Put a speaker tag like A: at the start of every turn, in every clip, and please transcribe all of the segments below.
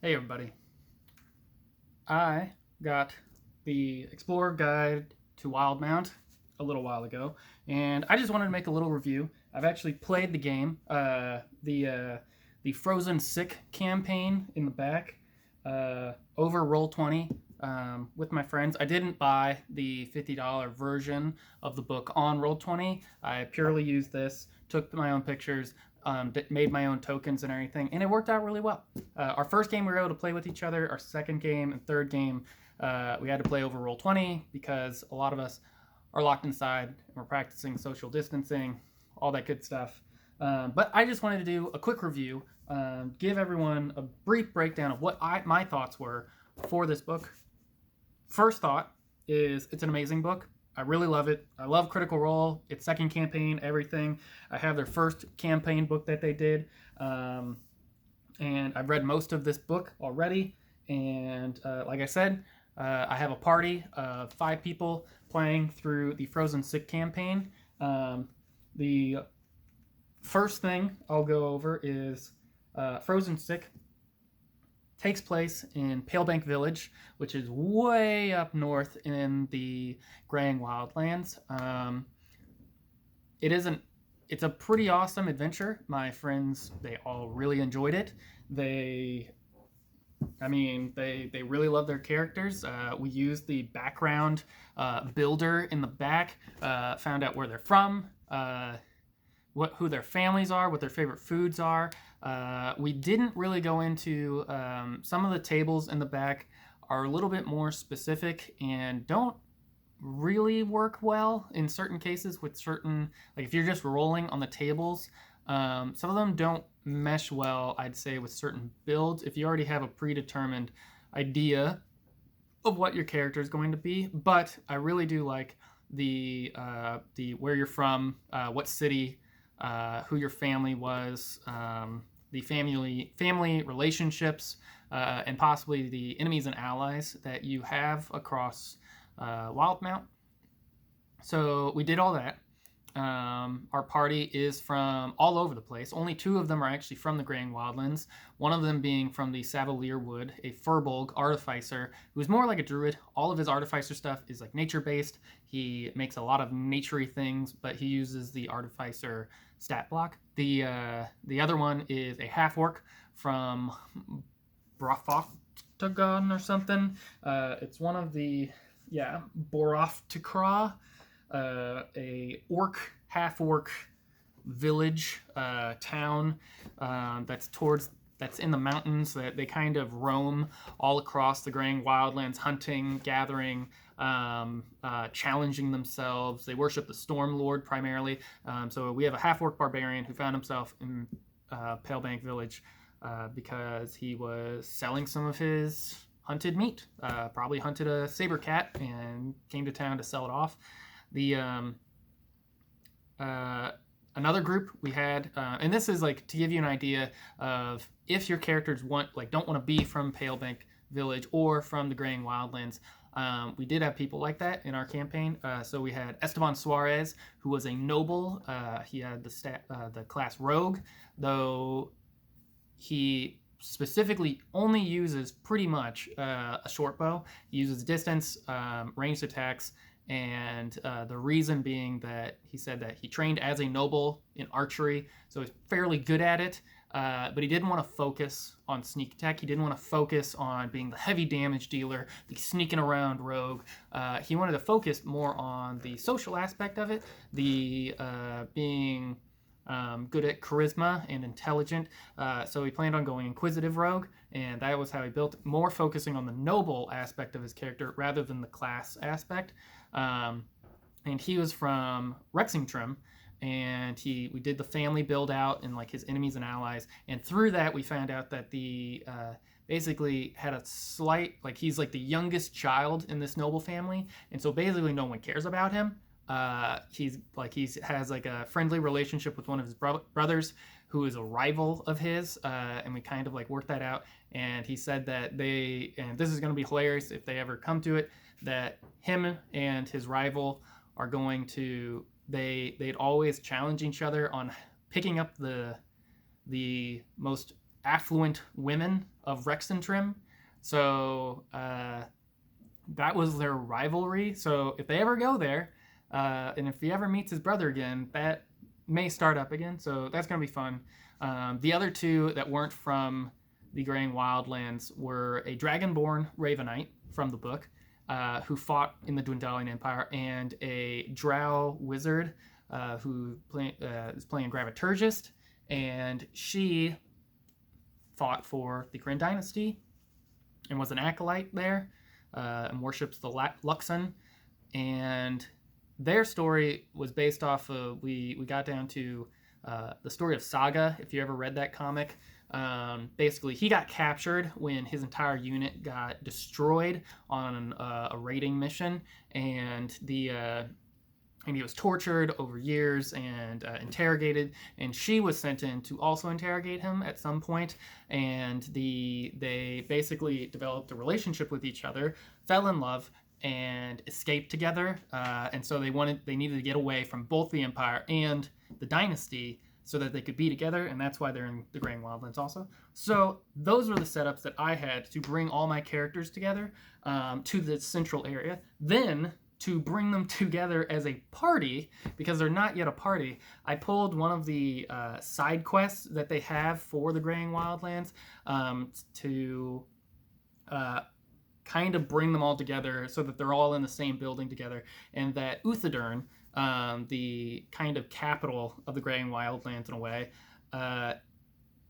A: Hey everybody, I got the Explorer Guide to Wildemount a little while ago, and I just wanted to make a little review. I've actually played the game, the Frozen Sick campaign in the back, over Roll20 with my friends. I didn't buy the $50 version of the book on Roll20. I purely used this, took my own pictures, made my own tokens and everything, and it worked out really well. Our first game we were able to play with each other. Our second game and third game, we had to play over Roll20 because a lot of us are locked inside and we're practicing social distancing, all that good stuff. But I just wanted to do a quick review, give everyone a brief breakdown of what my thoughts were for this book. First thought is it's an amazing book. I really love it. I love Critical Role. Its second campaign, everything. I have their first campaign book that they did. And I've read most of this book already. And like I said, I have a party of 5 people playing through the Frozen Sick campaign. The first thing I'll go over is Frozen Sick takes place in Palebank Village, which is way up north in the Graying Wildlands. It's a pretty awesome adventure. My friends, they all really enjoyed it. They really love their characters. We used the background builder in the back, found out where they're from, who their families are, what their favorite foods are. We didn't really go into some of the tables in the back are a little bit more specific and don't really work well in certain cases with certain, like if you're just rolling on the tables, some of them don't mesh well, I'd say, with certain builds if you already have a predetermined idea of what your character is going to be. But I really do like the where you're from, what city, who your family was, the family relationships, and possibly the enemies and allies that you have across Wildemount. So we did all that. Our party is from all over the place. Only 2 of them are actually from the Graying Wildlands. One of them being from the Savalier Wood, a Furbolg artificer who's more like a druid. All of his artificer stuff is like nature-based. He makes a lot of naturey things, but he uses the artificer stat block. The other one is a half-orc from Brofoctagon or something. It's one of the, Boroftikra, a half-orc village, town that's in the mountains. That they kind of roam all across the Graying Wildlands, hunting, gathering, challenging themselves. They worship the Storm Lord primarily. So we have a half-orc barbarian who found himself in Palebank Village because he was selling some of his hunted meat. Probably hunted a saber cat and came to town to sell it off. The another group we had, and this is like to give you an idea of if your characters don't want to be from Palebank Village or from the Graying Wildlands. We did have people like that in our campaign. So we had Esteban Suarez, who was a noble. He had the class Rogue, though he specifically only uses pretty much a short bow. He uses distance, ranged attacks, and the reason being that he said that he trained as a noble in archery, so he's fairly good at it, but he didn't want to focus on sneak attack. He didn't want to focus on being the heavy damage dealer, the sneaking around rogue. He wanted to focus more on the social aspect of it, the being good at charisma and intelligent. So he planned on going Inquisitive Rogue, and that was how he built, more focusing on the noble aspect of his character rather than the class aspect. And he was from Rexingtrim, and we did the family build out and like his enemies and allies. And through that, we found out that the basically had a slight, like he's like the youngest child in this noble family, and so basically no one cares about him. He has like a friendly relationship with one of his brothers who is a rival of his, and we kind of like worked that out. And he said that and this is going to be hilarious if they ever come to it, that him and his rival are going to, they'd always challenge each other on picking up the most affluent women of Rexentrim. So that was their rivalry. So if they ever go there, and if he ever meets his brother again, that may start up again. So that's going to be fun. The other two that weren't from the Graying Wildlands were a Dragonborn Ravenite from the book, who fought in the Dwendalian Empire, and a Drow wizard who is playing a Graviturgist, and she fought for the Kryn Dynasty and was an acolyte there, and worships the Luxon. And their story was based off of, we got down to the story of Saga, if you ever read that comic. Basically, he got captured when his entire unit got destroyed on a raiding mission, and he was tortured over years and interrogated, and she was sent in to also interrogate him at some point, and they basically developed a relationship with each other, fell in love, and escaped together, and so they needed to get away from both the Empire and the Dynasty so that they could be together, and that's why they're in the Graying Wildlands also. So those were the setups that I had to bring all my characters together to the central area. Then, to bring them together as a party, because they're not yet a party, I pulled one of the side quests that they have for the Graying Wildlands to kind of bring them all together so that they're all in the same building together, and that Uthadern, the kind of capital of the Graying Wildlands in a way,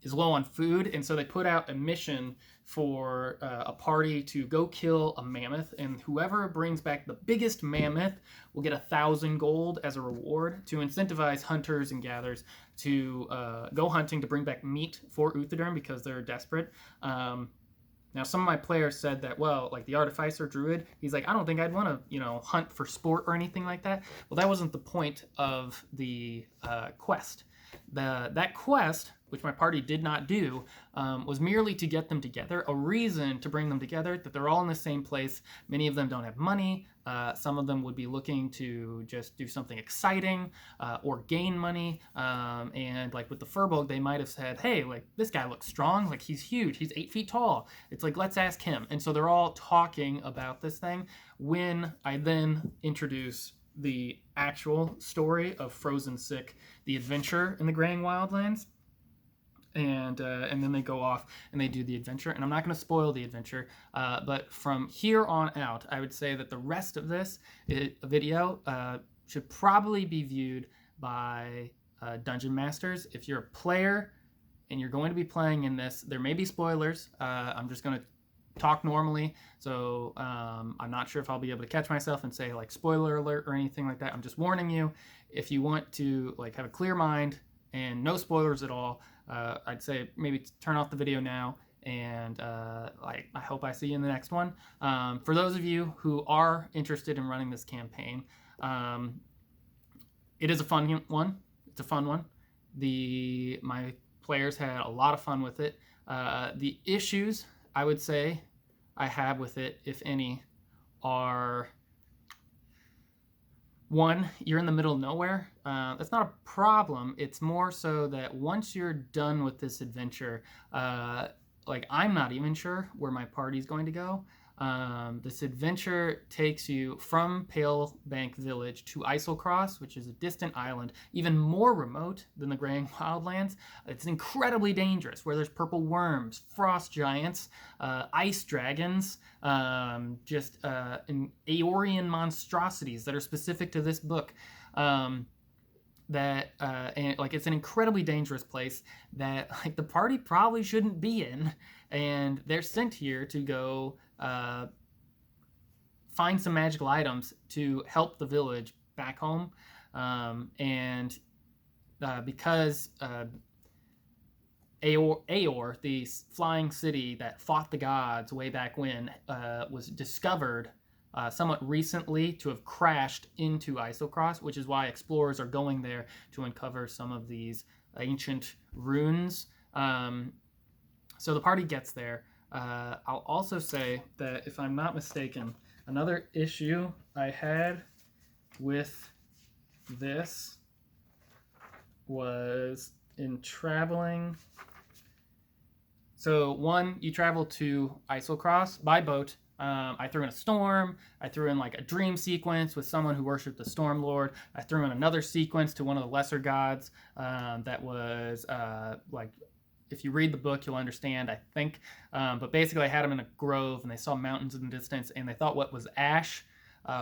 A: is low on food, and so they put out a mission for a party to go kill a mammoth, and whoever brings back the biggest mammoth will get 1,000 gold as a reward to incentivize hunters and gatherers to go hunting to bring back meat for Uthadern because they're desperate. Now, some of my players said that, well, like the Artificer Druid, he's like, I don't think I'd want to, hunt for sport or anything like that. Well, that wasn't the point of the quest. That quest, which my party did not do, was merely to get them together, a reason to bring them together, that they're all in the same place. Many of them don't have money. Some of them would be looking to just do something exciting or gain money. And like with the Furbolg, they might have said, hey, like this guy looks strong. Like he's huge. He's 8 feet tall. It's like, let's ask him. And so they're all talking about this thing when I then introduce the actual story of Frozen Sick, the adventure in the Graying Wildlands. And then they go off and they do the adventure. And I'm not going to spoil the adventure, but from here on out, I would say that the rest of this video should probably be viewed by Dungeon Masters. If you're a player and you're going to be playing in this, there may be spoilers. I'm just going to talk normally, so I'm not sure if I'll be able to catch myself and say like spoiler alert or anything like that. I'm just warning you. If you want to like have a clear mind and no spoilers at all, I'd say maybe turn off the video now, and I hope I see you in the next one. For those of you who are interested in running this campaign, it is a fun one. It's a fun one. My players had a lot of fun with it. The issues I would say I have with it, if any, are: one, you're in the middle of nowhere. That's not a problem. It's more so that once you're done with this adventure, like I'm not even sure where my party's going to go. This adventure takes you from Palebank Village to Islecross, which is a distant island, even more remote than the Graying Wildlands. It's incredibly dangerous, where there's purple worms, frost giants, ice dragons, just Aeorian monstrosities that are specific to this book. And like it's an incredibly dangerous place that like the party probably shouldn't be in, and they're sent here to go find some magical items to help the village back home. Because Aeor, the flying city that fought the gods way back when, was discovered somewhat recently to have crashed into Islecross, which is why explorers are going there to uncover some of these ancient runes. So the party gets there. I'll also say that, if I'm not mistaken, another issue I had with this was in traveling So one, you travel to Isocross by boat. I threw in a storm. I threw in like a dream sequence with someone who worshipped the Storm Lord. I threw in another sequence to one of the lesser gods that was like, if you read the book, you'll understand, I think. But basically, I had them in a grove, and they saw mountains in the distance, and they thought what was ash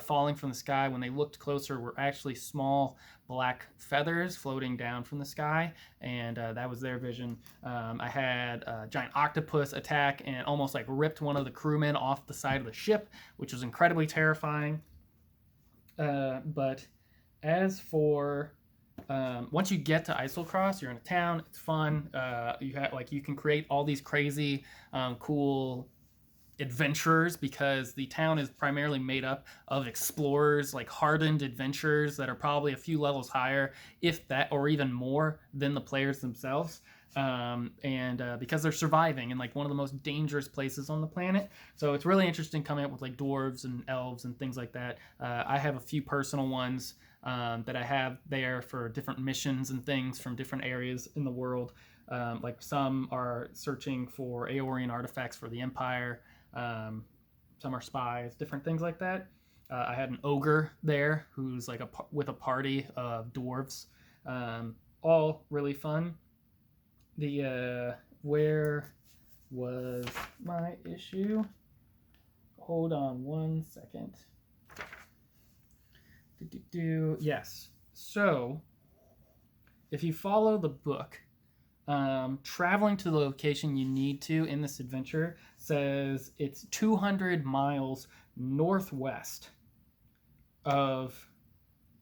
A: falling from the sky, when they looked closer, were actually small black feathers floating down from the sky, and that was their vision. I had a giant octopus attack and almost like ripped one of the crewmen off the side of the ship, which was incredibly terrifying. But as for once you get to Islecross, you're in a town. It's fun. You can create all these crazy, cool adventurers, because the town is primarily made up of explorers, like hardened adventurers that are probably a few levels higher, if that, or even more than the players themselves. Because they're surviving in like one of the most dangerous places on the planet, so it's really interesting coming up with like dwarves and elves and things like that. I have a few personal ones that I have there for different missions and things from different areas in the world. Like some are searching for Aeorian artifacts for the Empire. Some are spies, different things like that. I had an ogre there who's like with a party of dwarves. All really fun. Where was my issue? Hold on one second. Yes. So, if you follow the book, traveling to the location you need to in this adventure says it's 200 miles northwest of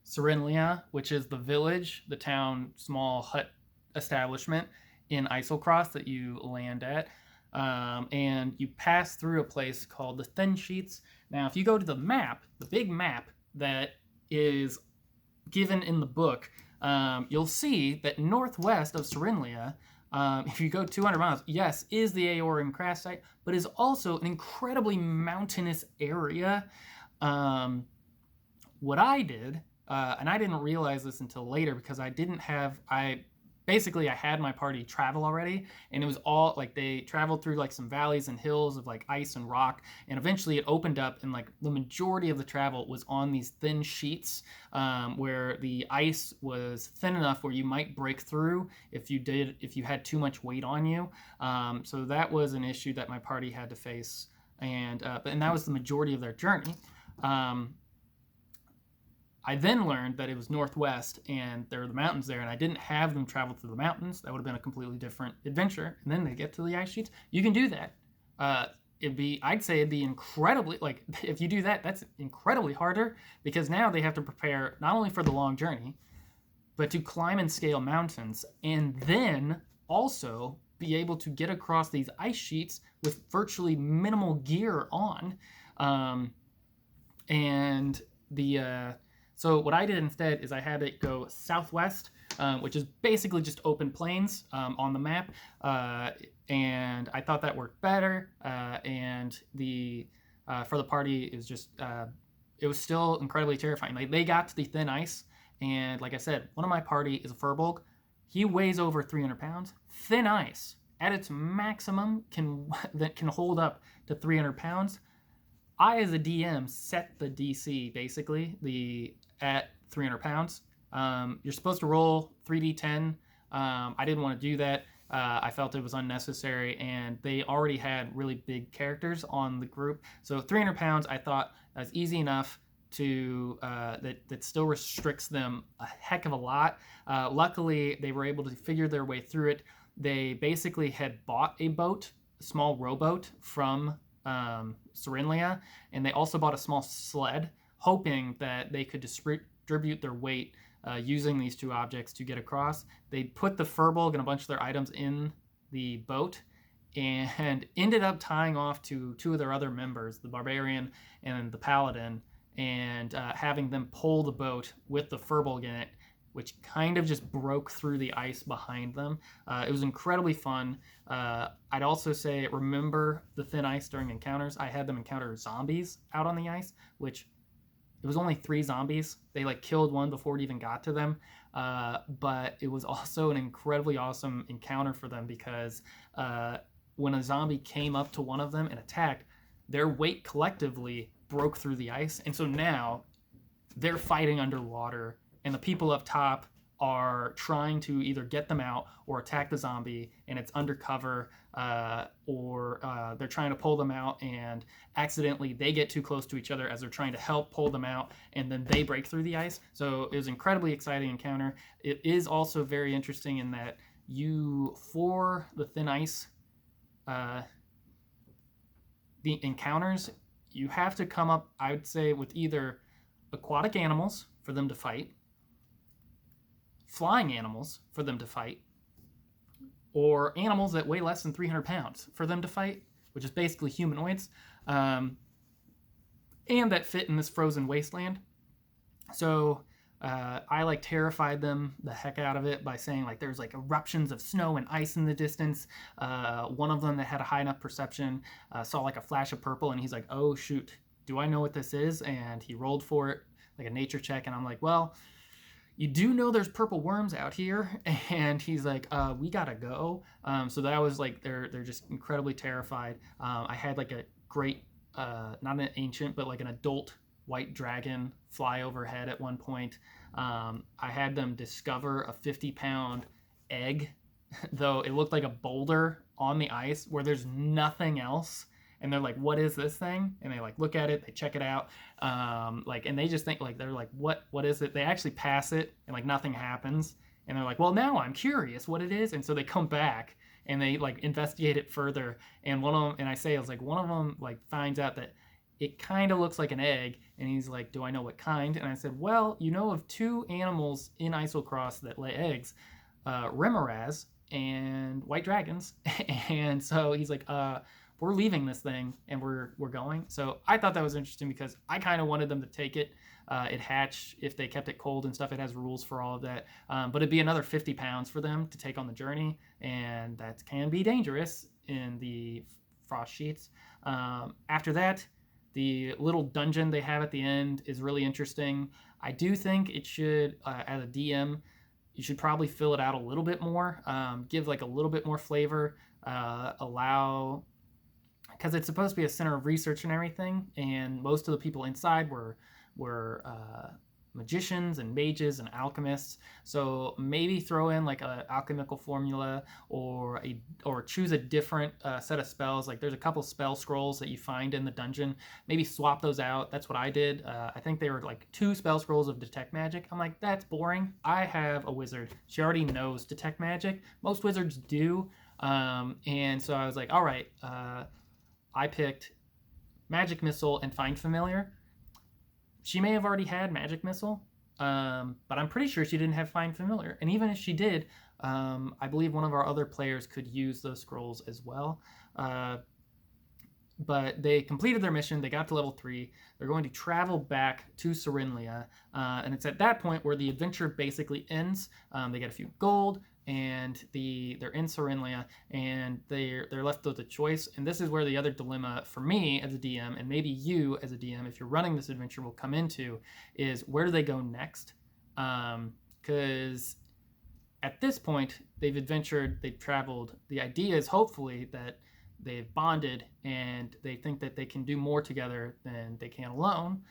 A: Serenlia, which is the village, the town, small hut establishment in Islecross that you land at. And you pass through a place called the Thin Sheets. Now, if you go to the map, the big map that is given in the book, you'll see that northwest of Serenlia, if you go 200 miles, yes, is the Aeorian crash site, but is also an incredibly mountainous area. What I did, and I didn't realize this until later because I had my party travel already, and it was all like they traveled through like some valleys and hills of like ice and rock, and eventually it opened up, and like the majority of the travel was on these thin sheets, where the ice was thin enough where you might break through if you had too much weight on you. So that was an issue that my party had to face, and that was the majority of their journey. I then learned that it was northwest and there were the mountains there, and I didn't have them travel through the mountains. That would have been a completely different adventure. And then they get to the ice sheets. You can do that. I'd say it'd be incredibly, like, if you do that, that's incredibly harder, because now they have to prepare not only for the long journey, but to climb and scale mountains, and then also be able to get across these ice sheets with virtually minimal gear on. So what I did instead is I had it go southwest, which is basically just open plains on the map, and I thought that worked better. And for the party, it was still incredibly terrifying. Like, they got to the thin ice, and like I said, one of my party is a Furbolg. He weighs over 300 pounds. Thin ice at its maximum can hold up to 300 pounds. I, as a DM, set the DC basically at 300 pounds. You're supposed to roll 3d10. I didn't want to do that. I felt it was unnecessary, and they already had really big characters on the group. So 300 pounds, I thought, was easy enough to that still restricts them a heck of a lot. Luckily, they were able to figure their way through it. They basically had bought a small rowboat from Serenlia, and they also bought a small sled, hoping that they could distribute their weight using these two objects to get across. They put the Furbolg and a bunch of their items in the boat, and ended up tying off to two of their other members, the Barbarian and the Paladin, and having them pull the boat with the Furbolg in it, which kind of just broke through the ice behind them. It was incredibly fun. I'd also say, remember the thin ice during encounters. I had them encounter zombies out on the ice, which it was only 3 zombies. They like killed one before it even got to them. But it was also an incredibly awesome encounter for them, because when a zombie came up to one of them and attacked, their weight collectively broke through the ice. And so now they're fighting underwater, and the people up top are trying to either get them out or attack the zombie, and it's undercover, or they're trying to pull them out, and accidentally they get too close to each other as they're trying to help pull them out, and then they break through the ice. So it was an incredibly exciting encounter. It is also very interesting in that for the thin ice, the encounters, you have to come up, I would say, with either aquatic animals for them to fight, flying animals for them to fight, or animals that weigh less than 300 pounds for them to fight, which is basically humanoids, and that fit in this frozen wasteland. So I terrified them the heck out of it by saying there's eruptions of snow and ice in the distance. One of them that had a high enough perception saw a flash of purple, and he's like, oh shoot, do I know what this is? And he rolled for it, a nature check, and I'm like, well, you do know there's purple worms out here. And he's like, we gotta go. So that was they're just incredibly terrified. I had a great, not an ancient, but an adult white dragon fly overhead at one point. I had them discover a 50-pound egg, though it looked like a boulder on the ice where there's nothing else. And they're like, what is this thing? And they look at it, they check it out, and they just think they're like, what is it? They actually pass it, and nothing happens. And they're like, well, now I'm curious what it is. And so they come back and they investigate it further. And one of them, and I say, one of them finds out that it kind of looks like an egg. And he's like, do I know what kind? And I said, well, you know of two animals in Isocross that lay eggs, remoras and white dragons. And so he's like, we're leaving this thing and we're going. So I thought that was interesting because I kind of wanted them to take it. It hatched if they kept it cold and stuff. It has rules for all of that. But it'd be another 50 pounds for them to take on the journey. And that can be dangerous in the frost sheets. After that, the little dungeon they have at the end is really interesting. I do think it should, as a DM, you should probably fill it out a little bit more. Give a little bit more flavor. Allow... because it's supposed to be a center of research and everything, and most of the people inside were magicians and mages and alchemists. So maybe throw in a alchemical formula, or choose a different set of spells. There's a couple spell scrolls that you find in the dungeon. Maybe swap those out. That's what I did. I think they were 2 spell scrolls of detect magic. I'm like, that's boring. I have a wizard. She already knows detect magic. Most wizards do. And so I was like, all right. I picked Magic Missile and Find Familiar. She may have already had Magic Missile, but I'm pretty sure she didn't have Find Familiar. And even if she did, I believe one of our other players could use those scrolls as well. But they completed their mission. They got to level 3. They're going to travel back to Serenlia. And it's at that point where the adventure basically ends. They get a few gold, and they're in Serenlia, and they're left with a choice. And this is where the other dilemma for me as a DM, and maybe you as a DM, if you're running this adventure, will come into, is where do they go next? Because at this point, they've adventured, they've traveled. The idea is hopefully that they've bonded and they think that they can do more together than they can alone.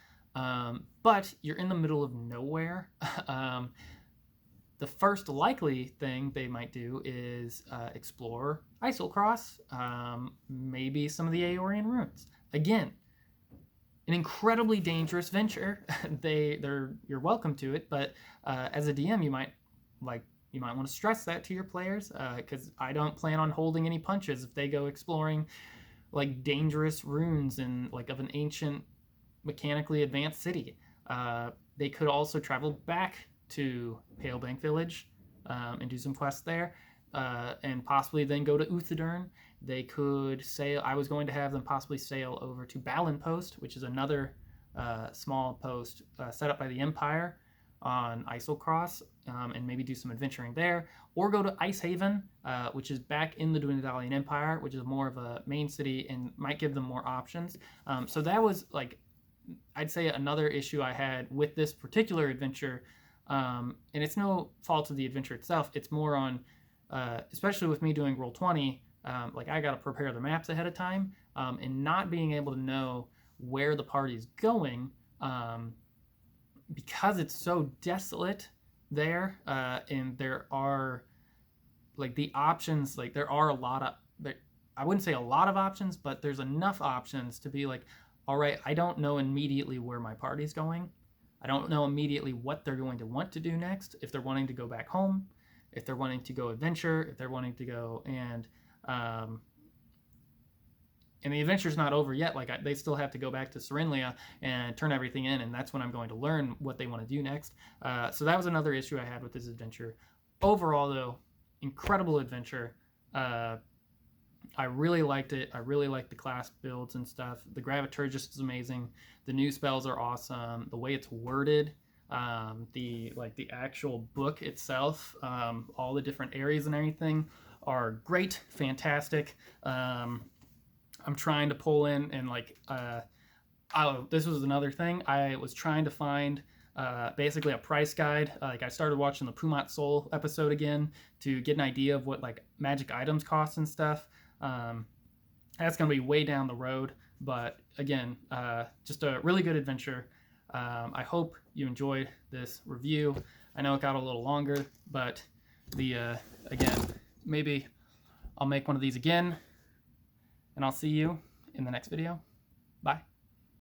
A: But you're in the middle of nowhere. The first likely thing they might do is explore Isocross, maybe some of the Aeorian ruins. Again, an incredibly dangerous venture. You're welcome to it, but as a DM, you might want to stress that to your players, because I don't plan on holding any punches if they go exploring dangerous ruins and of an ancient, mechanically advanced city. They could also travel back to Palebank Village and do some quests there, and possibly then go to Uthadurn. They could sail. I was going to have them possibly sail over to Balin Post, which is another small post set up by the Empire on Isocross, and maybe do some adventuring there, or go to Icehaven, which is back in the Dwendalian Empire, which is more of a main city and might give them more options. So that was I'd say another issue I had with this particular adventure. And it's no fault of the adventure itself. It's more on, especially with me doing Roll20, like I got to prepare the maps ahead of time, and not being able to know where the party's going, because it's so desolate there, and there are like the options, like there are a lot of there, I wouldn't say a lot of options, but there's enough options to be like, all right, I don't know immediately where my party's going. I don't know immediately what they're going to want to do next. If they're wanting to go back home, if they're wanting to go adventure, if they're wanting to go and the adventure's not over yet. Like they still have to go back to Serenlia and turn everything in, and that's when I'm going to learn what they want to do next. So that was another issue I had with this adventure. Overall, though, incredible adventure. I really liked it. I really liked the class builds and stuff. The Graviturgist is amazing. The new spells are awesome. The way it's worded, the actual book itself, all the different areas and everything are great, fantastic. I'm trying to pull in and this was another thing. I was trying to find basically a price guide. Like I started watching the Pumat Soul episode again to get an idea of what like magic items cost and stuff. That's going to be way down the road, but again, just a really good adventure. I hope you enjoyed this review. I know it got a little longer, but again, maybe I'll make one of these again, and I'll see you in the next video. Bye.